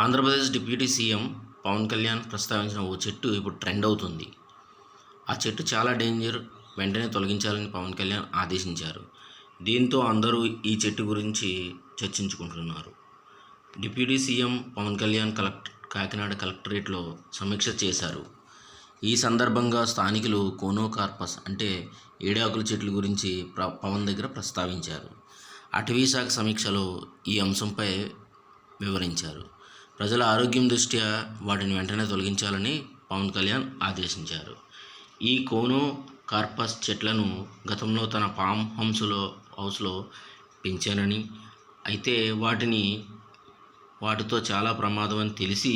Andhra Pradesh deputy CM Pawan Kalyan ప్రస్తావించిన ఓ చెట్టు ఇప్పుడు ట్రెండ్ అవుతుంది. ఆ చెట్టు చాలా డేంజర్, వెంటనే తొలగించాలని పవన్ కళ్యాణ్ ఆదేశించారు. దీంతో అందరూ ఈ చెట్టు గురించి చర్చించుకుంటున్నారు. డిప్యూటీ సీఎం పవన్ కళ్యాణ్ కాకినాడ కలెక్టరేట్లో సమీక్ష చేశారు. ఈ సందర్భంగా స్థానికులు కోనోకార్పస్ అంటే ఏడాకుల చెట్ల గురించి పవన్ దగ్గర ప్రస్తావించారు. అటవీ శాఖ సమీక్షలో ఈ అంశంపై వివరించారు. ప్రజల ఆరోగ్యం దృష్ట్యా వాటిని వెంటనే తొలగించాలని పవన్ కళ్యాణ్ ఆదేశించారు. ఈ కోనోకార్పస్ చెట్లను గతంలో తన ఫామ్ హౌస్లో పెంచానని, అయితే వాటితో చాలా ప్రమాదం అని తెలిసి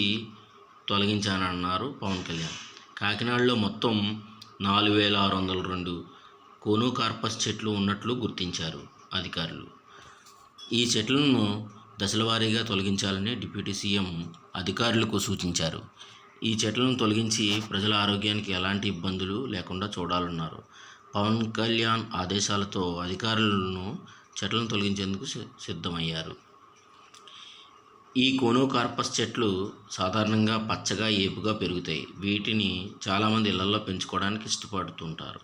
తొలగించానన్నారు పవన్ కళ్యాణ్. కాకినాడలో మొత్తం 4602 కోనోకార్పస్ చెట్లు ఉన్నట్లు గుర్తించారు అధికారులు. ఈ చెట్లను దశలవారీగా తొలగించాలని డిప్యూటీ సీఎం అధికారులకు సూచించారు. ఈ చెట్లను తొలగించి ప్రజల ఆరోగ్యానికి ఎలాంటి ఇబ్బందులు లేకుండా చూడాలన్నారు. పవన్ కళ్యాణ్ ఆదేశాలతో అధికారులను చెట్లను తొలగించేందుకు సిద్ధమయ్యారు. ఈ కోనోకార్పస్ చెట్లు సాధారణంగా పచ్చగా, ఏపుగా పెరుగుతాయి. వీటిని చాలామంది ఇళ్లలో పెంచుకోవడానికి ఇష్టపడుతుంటారు.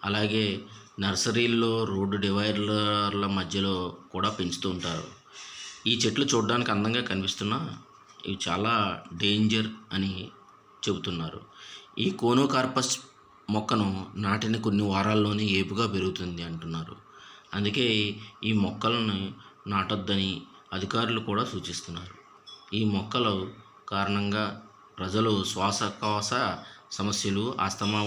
అలాగే నర్సరీల్లో, రోడ్డు డివైడర్ల మధ్యలో కూడా పెంచుతూ ఉంటారు. ఈ చెట్లు చూడడానికి అందంగా కనిపిస్తున్నా ఇవి చాలా డేంజర్ అని చెబుతున్నారు. ఈ కోనోకార్పస్ మొక్కను నాటిన కొన్ని వారాల్లోనే ఏపుగా పెరుగుతుంది అంటున్నారు. అందుకే ఈ మొక్కలను నాటొద్దని అధికారులు కూడా సూచిస్తున్నారు. ఈ మొక్కల కారణంగా ప్రజలు శ్వాసకోశ సమస్యలు, ఆస్తమా